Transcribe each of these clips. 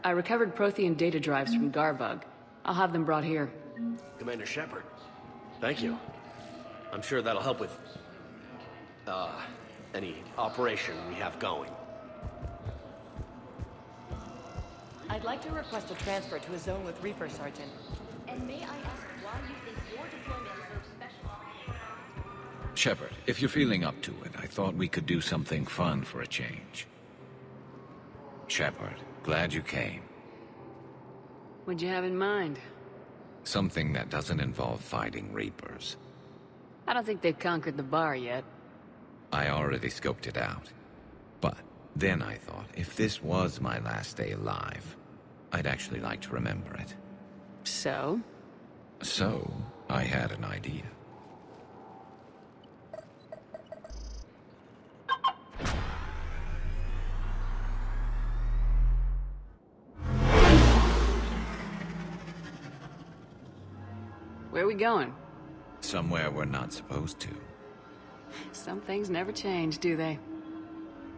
I recovered Prothean data drives from Garbug. I'll have them brought here. Commander Shepard, thank you. I'm sure that'll help with, any operation we have going. I'd like to request a transfer to a zone with Reaper, Sergeant. And may I ask why you think your deployment deserves special... Shepard, if you're feeling up to it, I thought we could do something fun for a change. Shepard, glad you came. What'd you have in mind? Something that doesn't involve fighting Reapers. I don't think they've conquered the bar yet. I already scoped it out. But then I thought, if this was my last day alive, I'd actually like to remember it. So? So, I had an idea. Where are we going? Somewhere we're not supposed to. Some things never change, do they?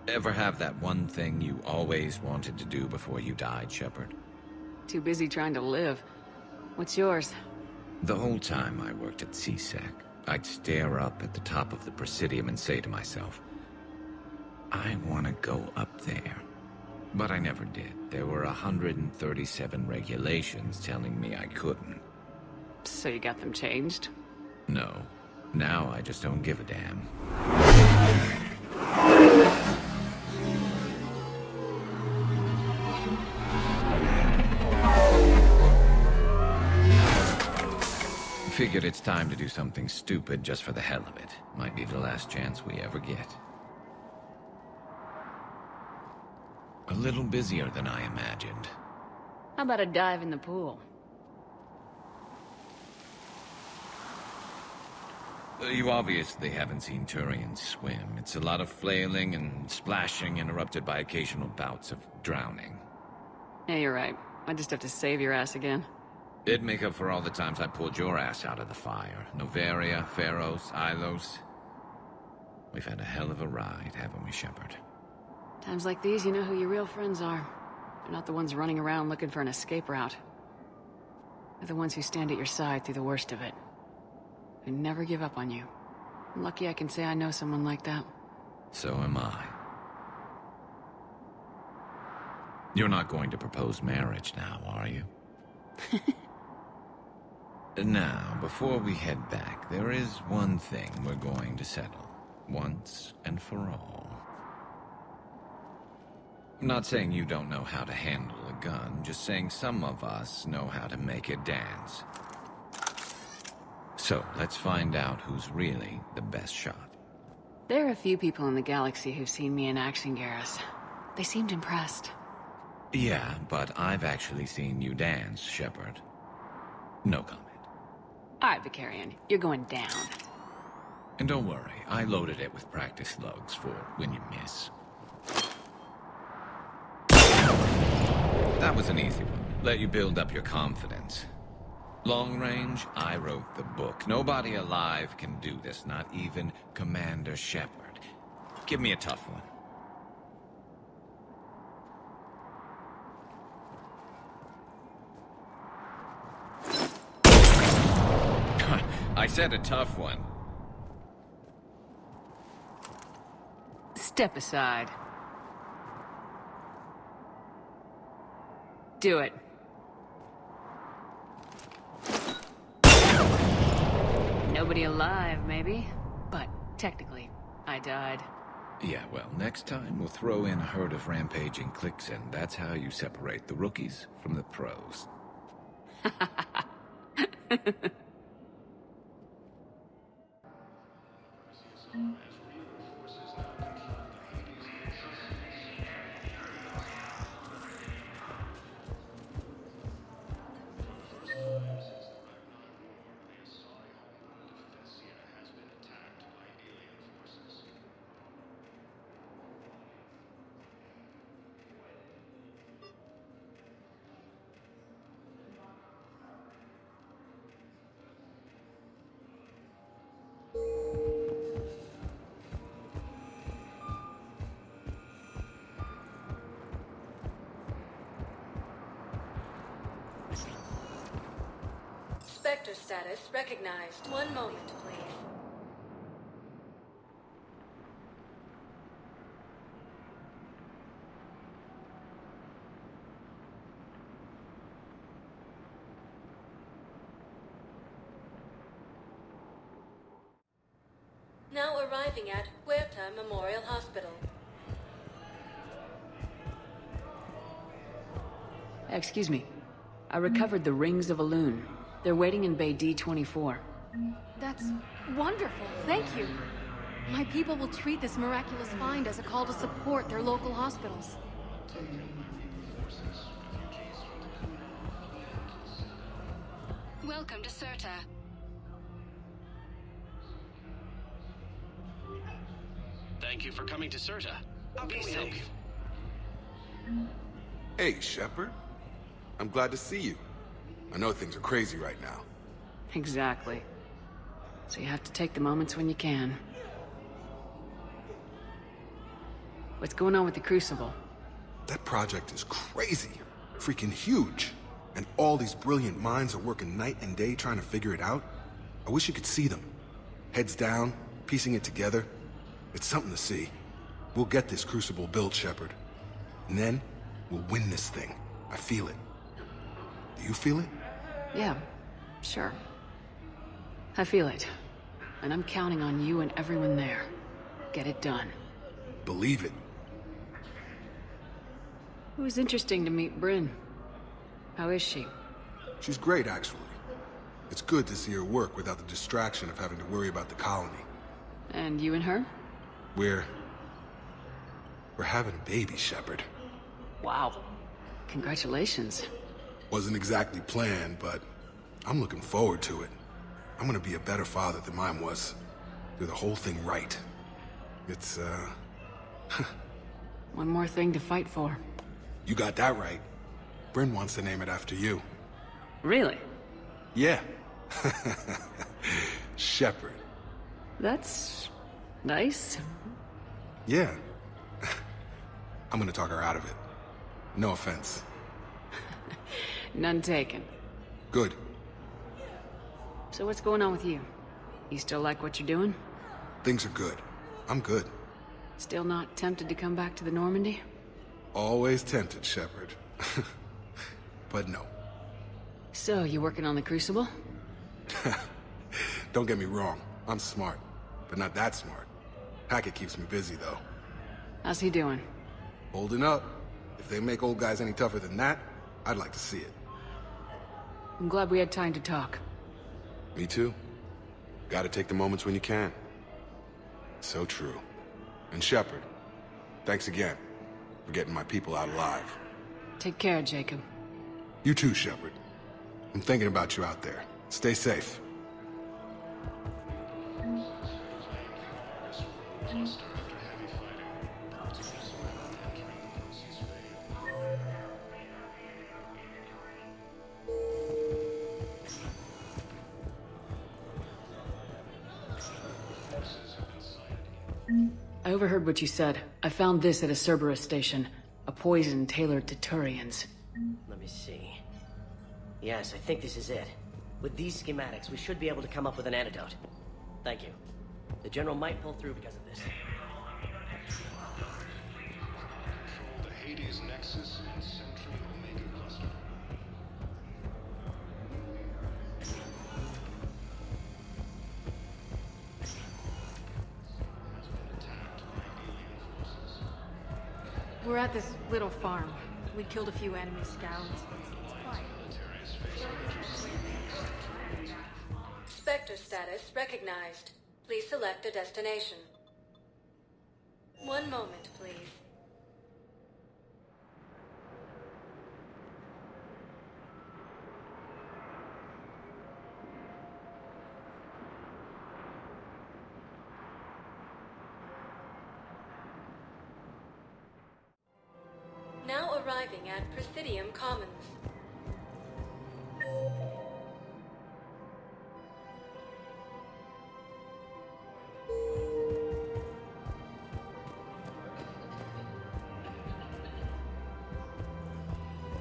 Ever have that one thing you always wanted to do before you died, Shepard? Too busy trying to live. What's yours? The whole time I worked at CSEC, I'd stare up at the top of the Presidium and say to myself, I want to go up there. But I never did. There were 137 regulations telling me I couldn't. So you got them changed? No. Now I just don't give a damn. Figured it's time to do something stupid just for the hell of it. Might be the last chance we ever get. A little busier than I imagined. How about a dive in the pool? You obviously haven't seen Turians swim. It's a lot of flailing and splashing, interrupted by occasional bouts of drowning. Yeah, you're right. I just have to save your ass again. It'd make up for all the times I pulled your ass out of the fire. Noveria, Pharos, Ilos. We've had a hell of a ride, haven't we, Shepard? Times like these, you know who your real friends are. They're not the ones running around looking for an escape route. They're the ones who stand at your side through the worst of it. Who never give up on you. I'm lucky I can say I know someone like that. So am I. You're not going to propose marriage now, are you? Now, before we head back, there is one thing we're going to settle. Once and for all. I'm not saying you don't know how to handle a gun, just saying some of us know how to make it dance. So, let's find out who's really the best shot. There are a few people in the galaxy who've seen me in action, Garrus. They seemed impressed. Yeah, but I've actually seen you dance, Shepard. No comment. Alright, Vicarian, you're going down. And don't worry, I loaded it with practice slugs for when you miss. That was an easy one. Let you build up your confidence. Long range, I wrote the book. Nobody alive can do this, not even Commander Shepard. Give me a tough one. I said a tough one. Step aside. Do it. Nobody alive, maybe. But technically, I died. Yeah, well, next time we'll throw in a herd of rampaging cliques, and that's how you separate the rookies from the pros. Spectre status recognized. One moment, please. Now arriving at Huerta Memorial Hospital. Excuse me. I recovered the rings of a loon. They're waiting in Bay D-24. That's wonderful. Thank you. My people will treat this miraculous find as a call to support their local hospitals. Welcome to Serta. Thank you for coming to Serta. Be safe. Hey, Shepard. I'm glad to see you. I know things are crazy right now. Exactly. So you have to take the moments when you can. What's going on with the Crucible? That project is crazy. Freaking huge. And all these brilliant minds are working night and day trying to figure it out. I wish you could see them. Heads down, piecing it together. It's something to see. We'll get this Crucible built, Shepard. And then, we'll win this thing. I feel it. Do you feel it? Yeah, sure. I feel it. And I'm counting on you and everyone there. Get it done. Believe it. It was interesting to meet Bryn. How is she? She's great, actually. It's good to see her work without the distraction of having to worry about the colony. And you and her? We're having a baby, Shepard. Wow. Congratulations. Wasn't exactly planned, but I'm looking forward to it. I'm gonna be a better father than mine was. Do the whole thing right. It's, One more thing to fight for. You got that right. Bryn wants to name it after you. Really? Yeah. Shepard. That's nice. Yeah. I'm gonna talk her out of it. No offense. None taken. Good. So what's going on with you? You still like what you're doing? Things are good. I'm good. Still not tempted to come back to the Normandy? Always tempted, Shepard. But no. So, you working on the Crucible? Don't get me wrong. I'm smart. But not that smart. Hackett keeps me busy, though. How's he doing? Holding up. If they make old guys any tougher than that, I'd like to see it. I'm glad we had time to talk. Me too. Gotta take the moments when you can. So true. And Shepard, thanks again for getting my people out alive. Take care, Jacob. You too, Shepard. I'm thinking about you out there. Stay safe. I overheard what you said. I found this at a Cerberus station. A poison tailored to Turians. Let me see. Yes, I think this is it. With these schematics, we should be able to come up with an antidote. Thank you. The General might pull through because of this. The Hades Nexus and Sentry Omega Cluster. We're at this little farm. We killed a few enemy scouts. It's quiet. Spectre status recognized. Please select a destination. One moment, please. Now arriving at Presidium Commons.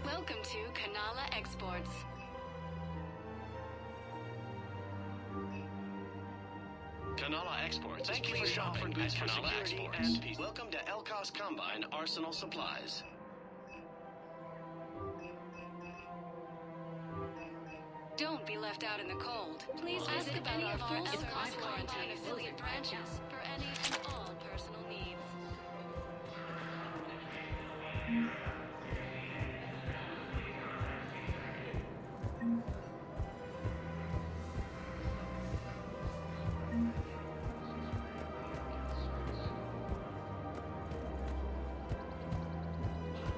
Welcome to Kanala Exports. Canala Exports. Thank you for shopping at Canala Exports. And welcome to Elcos Combine Arsenal Supplies. Don't be left out in the cold. Please visit any of our Elcos Combine affiliate branches for any and all personal needs.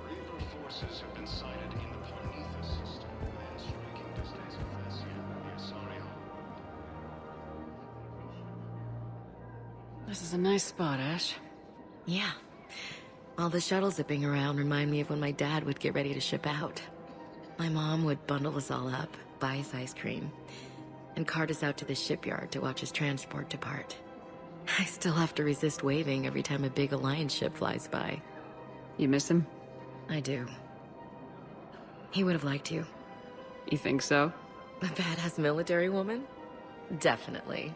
Reaper forces have been sighted in the Parnitha system within striking distance of Thessia near Sario. This is a nice spot, Ash. Yeah. All the shuttles zipping around remind me of when my dad would get ready to ship out. My mom would bundle us all up, buy us ice cream, and cart us out to the shipyard to watch his transport depart. I still have to resist waving every time a big Alliance ship flies by. You miss him? I do. He would have liked you. You think so? A badass military woman? Definitely.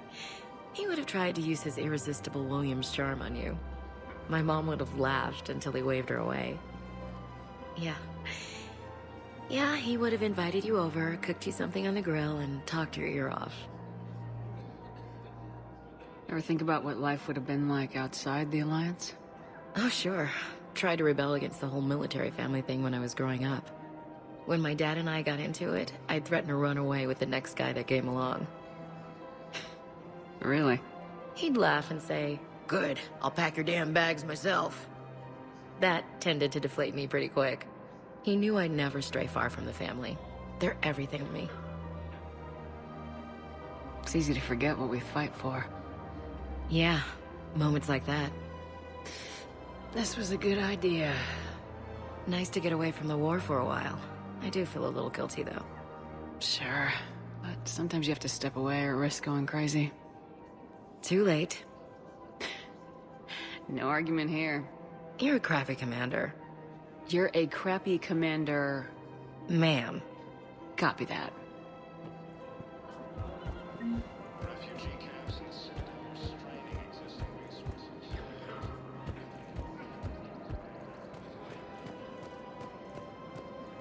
He would have tried to use his irresistible Williams charm on you. My mom would have laughed until he waved her away. Yeah. Yeah, he would have invited you over, cooked you something on the grill, and talked your ear off. Ever think about what life would have been like outside the Alliance? Oh, sure. Tried to rebel against the whole military family thing when I was growing up. When my dad and I got into it, I'd threaten to run away with the next guy that came along. Really? He'd laugh and say, "Good, I'll pack your damn bags myself." That tended to deflate me pretty quick. He knew I'd never stray far from the family. They're everything to me. It's easy to forget what we fight for. Yeah, moments like that. This was a good idea. Nice to get away from the war for a while. I do feel a little guilty, though. Sure, but sometimes you have to step away or risk going crazy. Too late. No argument here. You're a crappy commander. You're a crappy commander. Ma'am. Copy that. Refugee camps in the Citadel are straining existing resources.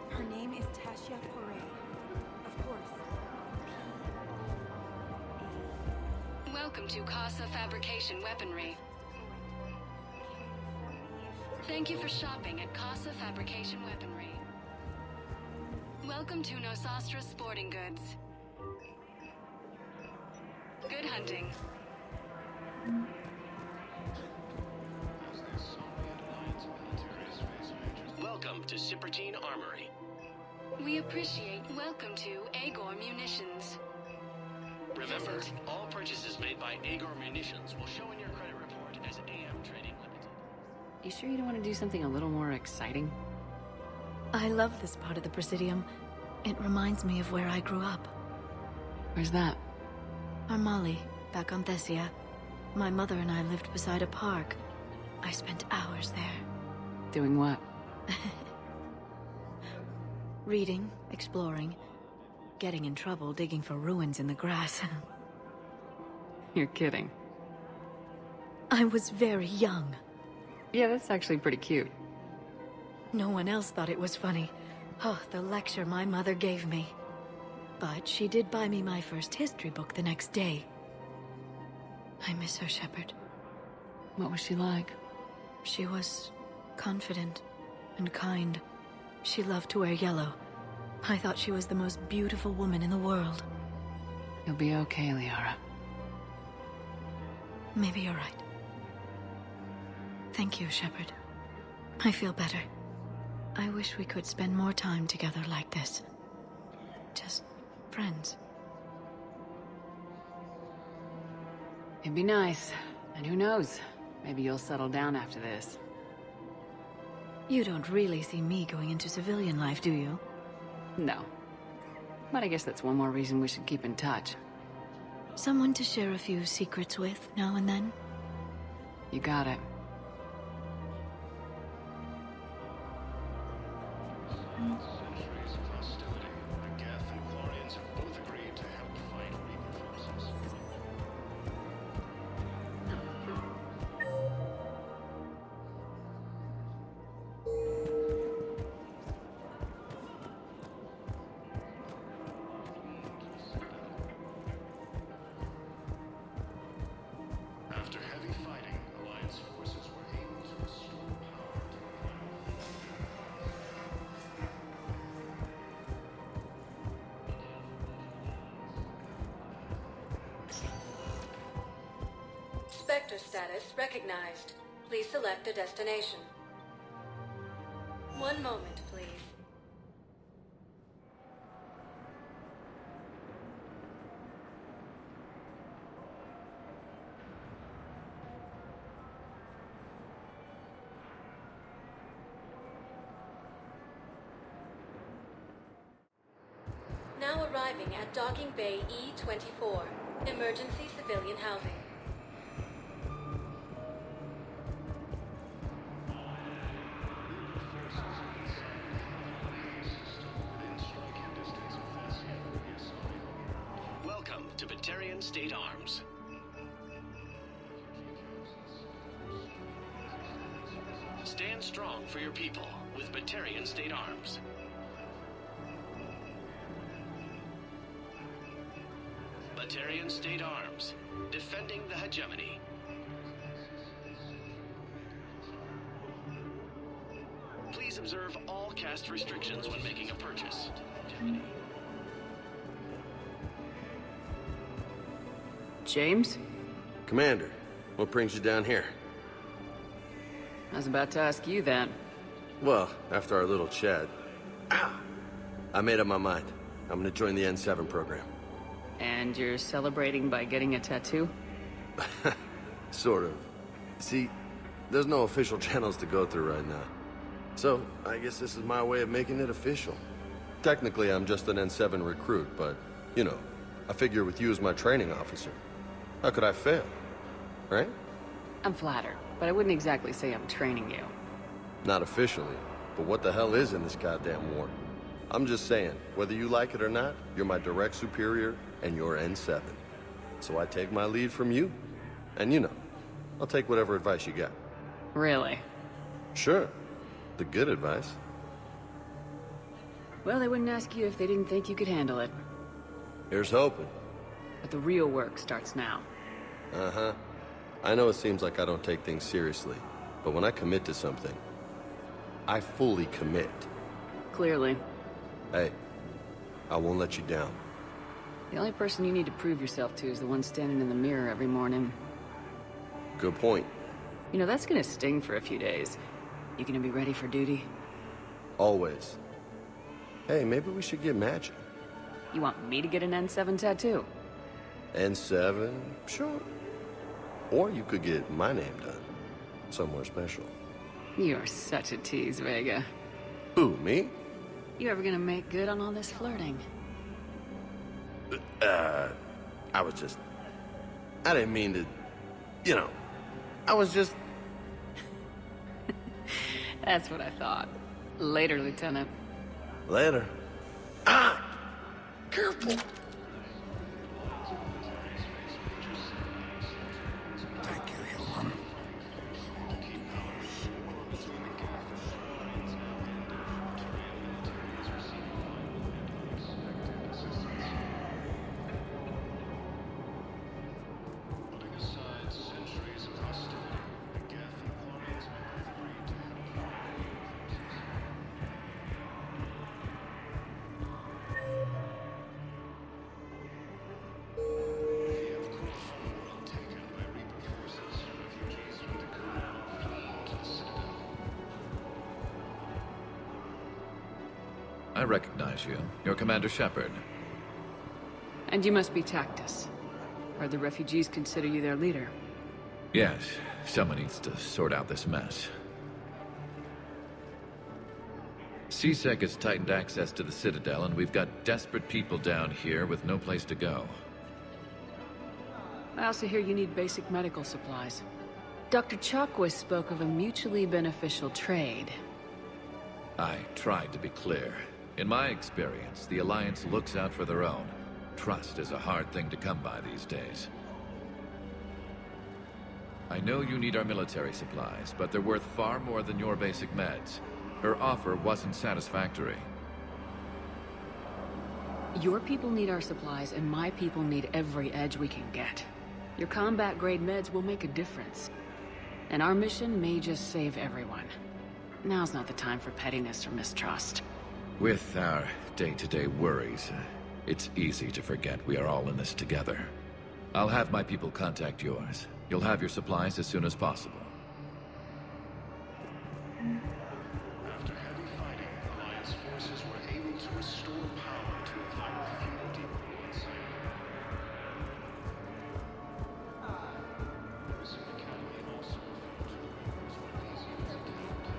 Her name is Tasha Foray. Of course. Welcome to Casa Fabrication Weaponry. Thank you for shopping at Casa Fabrication Weaponry. Welcome to Nosastra Sporting Goods. Good hunting. As the Soviet Alliance military space majors. Welcome to Cipertine Armory. We appreciate. Welcome to Agor Munitions. Remember, Visit. all purchases made by Agor Munitions will show in your credit report as AM Trading Limited. You sure you don't want to do something a little more exciting? I love this part of the Presidium. It reminds me of where I grew up. Where's that? Armali, back on Thessia. My mother and I lived beside a park. I spent hours there. Doing what? Reading, exploring, getting in trouble digging for ruins in the grass. You're kidding. I was very young. Yeah, that's actually pretty cute. No one else thought it was funny. Oh, the lecture my mother gave me. But she did buy me my first history book the next day. I miss her, Shepard. What was she like? She was confident and kind. She loved to wear yellow. I thought she was the most beautiful woman in the world. You'll be okay, Liara. Maybe you're right. Thank you, Shepard. I feel better. I wish we could spend more time together like this. Just friends. It'd be nice. And who knows? Maybe you'll settle down after this. You don't really see me going into civilian life, do you? No. But I guess that's one more reason we should keep in touch. Someone to share a few secrets with now and then? You got it. Centuries of hostility. The Geth and Quarians have both agreed to help fight Reaper forces. sector status recognized. Please select a destination. One moment, please. Now arriving at Docking Bay E-24, emergency civilian housing. Welcome to Batarian State Arms. Stand strong for your people with Batarian State Arms. Batarian State Arms, defending the hegemony. Please observe all caste restrictions when making a purchase. James? Commander, what brings you down here? I was about to ask you that. Well, after our little chat, I made up my mind. I'm gonna join the N7 program. And you're celebrating by getting a tattoo? Sort of. See, there's no official channels to go through right now. So, I guess this is my way of making it official. Technically, I'm just an N7 recruit, but, you know, I figure with you as my training officer, how could I fail? Right? I'm flattered, but I wouldn't exactly say I'm training you. Not officially, but what the hell is in this goddamn war? I'm just saying, whether you like it or not, you're my direct superior, and you're N7. So I take my lead from you, and you know, I'll take whatever advice you got. Really? Sure. The good advice. Well, they wouldn't ask you if they didn't think you could handle it. Here's hoping. But the real work starts now. Uh-huh. I know it seems like I don't take things seriously, but when I commit to something, I fully commit. Clearly. Hey, I won't let you down. The only person you need to prove yourself to is the one standing in the mirror every morning. Good point. You know, that's gonna sting for a few days. You gonna be ready for duty? Always. Hey, maybe we should get matching. You want me to get an N7 tattoo? N7? Sure. Or you could get my name done. Somewhere special. You're such a tease, Vega. Who, me? You ever gonna make good on all this flirting? I didn't mean to, you know, I was just... That's what I thought. Later, Lieutenant. Later. Careful. Thank you, human. Putting aside centuries of hostility, the Geth and Quarians both agreed to help. The F-Core world taken by Reaper forces, refugees from the Colonial fleeing to the Citadel. I recognize you. You're Commander Shepard. And you must be Tactus. Or the refugees consider you their leader. Yes, someone needs to sort out this mess. CSEC has tightened access to the Citadel, and we've got desperate people down here with no place to go. I also hear you need basic medical supplies. Dr. Chakwas spoke of a mutually beneficial trade. I tried to be clear. In my experience, the Alliance looks out for their own. Trust is a hard thing to come by these days. I know you need our military supplies, but they're worth far more than your basic meds. Her offer wasn't satisfactory. Your people need our supplies, and my people need every edge we can get. Your combat-grade meds will make a difference. And our mission may just save everyone. Now's not the time for pettiness or mistrust. With our day-to-day worries, it's easy to forget we are all in this together. I'll have my people contact yours. You'll have your supplies as soon as possible. After heavy fighting, Alliance forces were able to restore power to a vital fuel depot on site.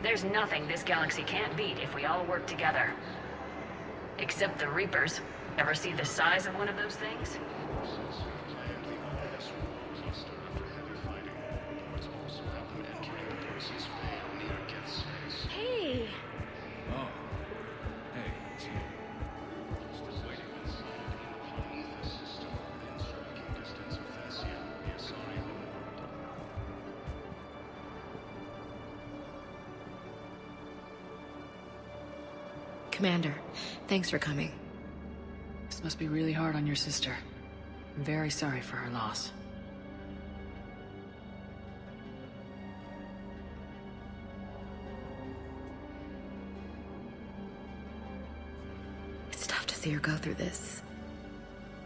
There's nothing this galaxy can't beat if we all work together. Except the Reapers. Ever see the size of one of those things? Hey! Oh. Hey, it's you. Still waiting inside in the Prometheus system, within striking distance of Thessia. We are sorry. Commander, thanks for coming. This must be really hard on your sister. I'm very sorry for her loss. It's tough to see her go through this.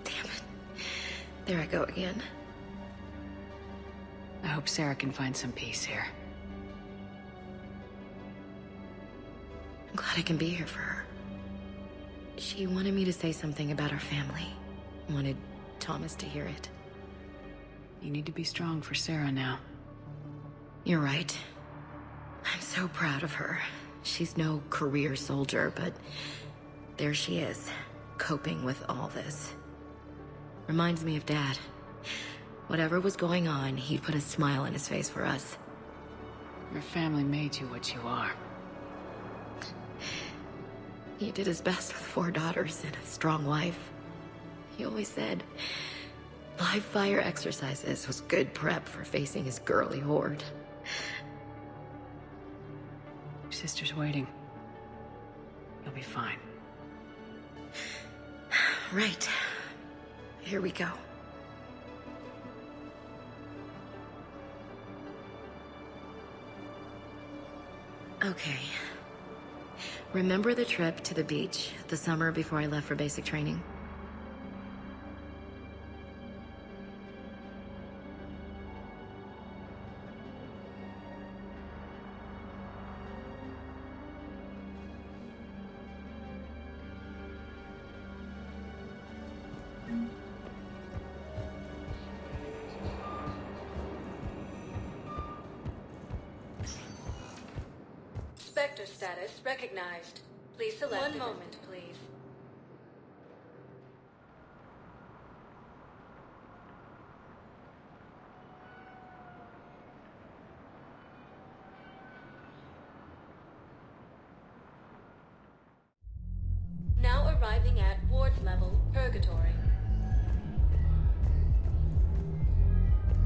Damn it. There I go again. I hope Sarah can find some peace here. I'm glad I can be here for her. She wanted me to say something about her family. Wanted Thomas to hear it. You need to be strong for Sarah now. You're right. I'm so proud of her. She's no career soldier, but there she is, coping with all this. Reminds me of Dad. Whatever was going on, he'd put a smile on his face for us. Your family made you what you are. He did his best with 4 daughters and a strong wife. He always said live fire exercises was good prep for facing his girly horde. Your sister's waiting. You'll be fine. Right. Here we go. Okay. Remember the trip to the beach the summer before I left for basic training? Spectre status recognized. Please select. One moment, please. Now arriving at ward level purgatory.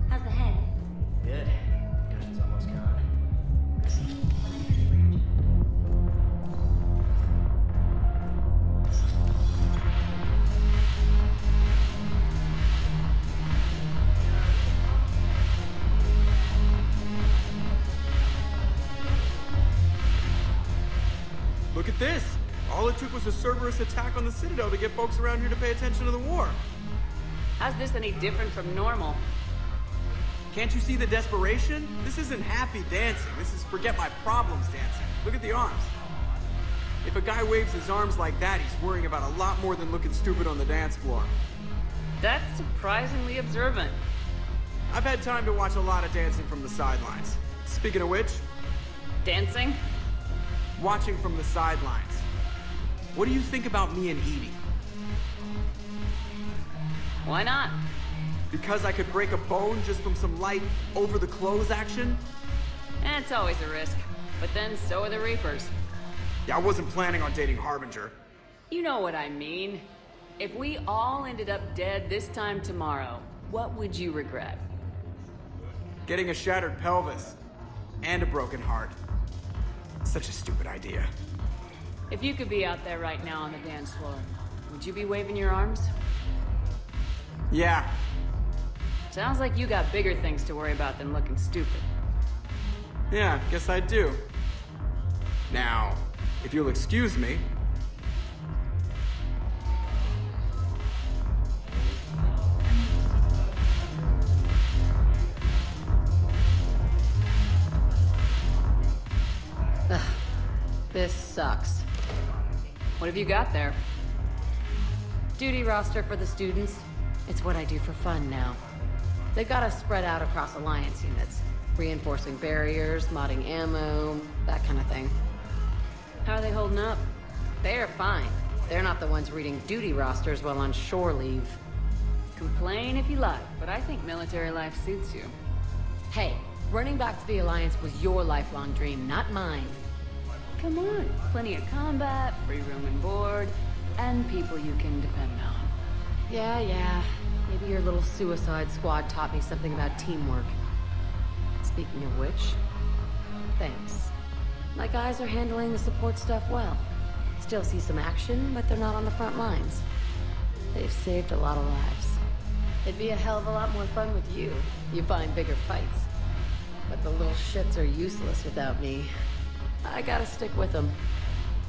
How's the head? Good. Concussion's almost gone. Look at this! All it took was a Cerberus attack on the Citadel to get folks around here to pay attention to the war. How's this any different from normal? Can't you see the desperation? This isn't happy dancing. This is forget my problems dancing. Look at the arms. If a guy waves his arms like that, he's worrying about a lot more than looking stupid on the dance floor. That's surprisingly observant. I've had time to watch a lot of dancing from the sidelines. Speaking of which... Dancing? Watching from the sidelines. What do you think about me and Edie? Why not? Because I could break a bone just from some light over-the-clothes action? It's always a risk. But then so are the Reapers. Yeah, I wasn't planning on dating Harbinger. You know what I mean. If we all ended up dead this time tomorrow, what would you regret? Getting a shattered pelvis. And a broken heart. Such a stupid idea. If you could be out there right now on the dance floor, would you be waving your arms? Yeah. Sounds like you got bigger things to worry about than looking stupid. Yeah, guess I do. Now, if you'll excuse me... This sucks. What have you got there? Duty roster for the students. It's what I do for fun now. They got us spread out across Alliance units. Reinforcing barriers, modding ammo, that kind of thing. How are they holding up? They're fine. They're not the ones reading duty rosters while on shore leave. Complain if you like, but I think military life suits you. Hey, running back to the Alliance was your lifelong dream, not mine. Come on, plenty of combat, free room and board, and people you can depend on. Yeah. Maybe your little suicide squad taught me something about teamwork. Speaking of which, thanks. My guys are handling the support stuff well. Still see some action, but they're not on the front lines. They've saved a lot of lives. It'd be a hell of a lot more fun with you. You find bigger fights. But the little shits are useless without me. I gotta stick with them.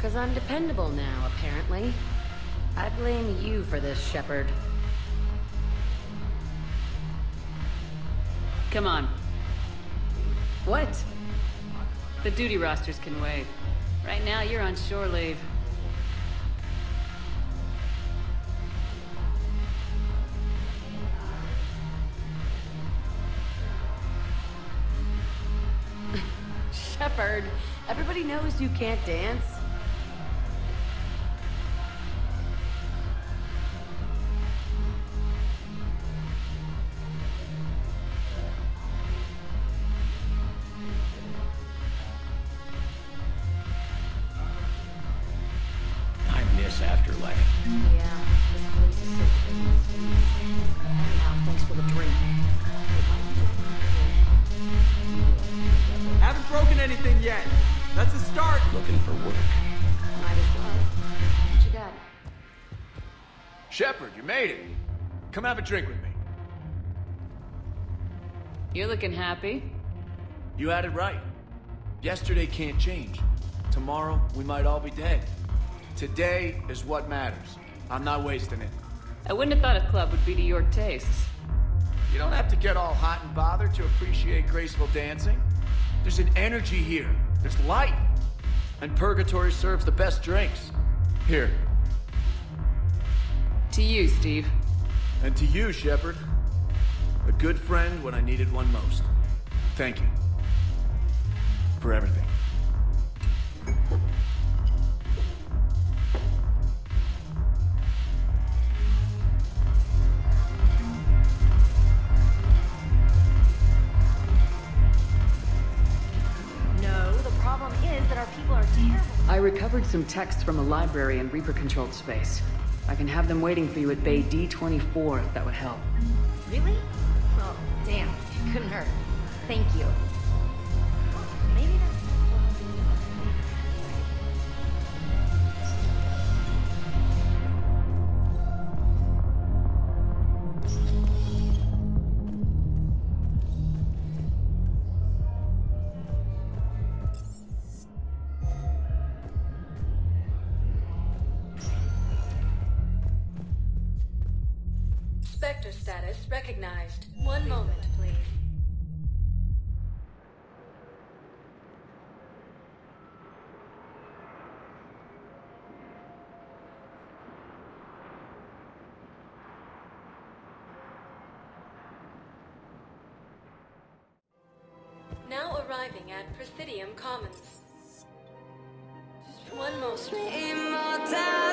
'Cause I'm dependable now, apparently. I blame you for this, Shepard. Come on. What? The duty rosters can wait. Right now, you're on shore leave. Shepard, everybody knows you can't dance. I miss Afterlife. Yeah, this place is so clean. Now, thanks for the drink. Haven't broken anything yet. That's a start. Looking for work. Might as well. What you got? Shepard, you made it. Come have a drink with me. You're looking happy. You had it right. Yesterday can't change. Tomorrow, we might all be dead. Today is what matters. I'm not wasting it. I wouldn't have thought a club would be to your tastes. You don't have to get all hot and bothered to appreciate graceful dancing. There's an energy here. There's light. And Purgatory serves the best drinks. Here. To you, Steve. And to you, Shepard. A good friend when I needed one most. Thank you. For everything. No, the problem is that our people are terrible. I recovered some texts from a library in Reaper-controlled space. I can have them waiting for you at Bay D-24 if that would help. Really? Well, damn. It couldn't hurt. Thank you. Maybe that's... Spectre status recognized. One moment, please. Now arriving at Presidium Commons. One moment.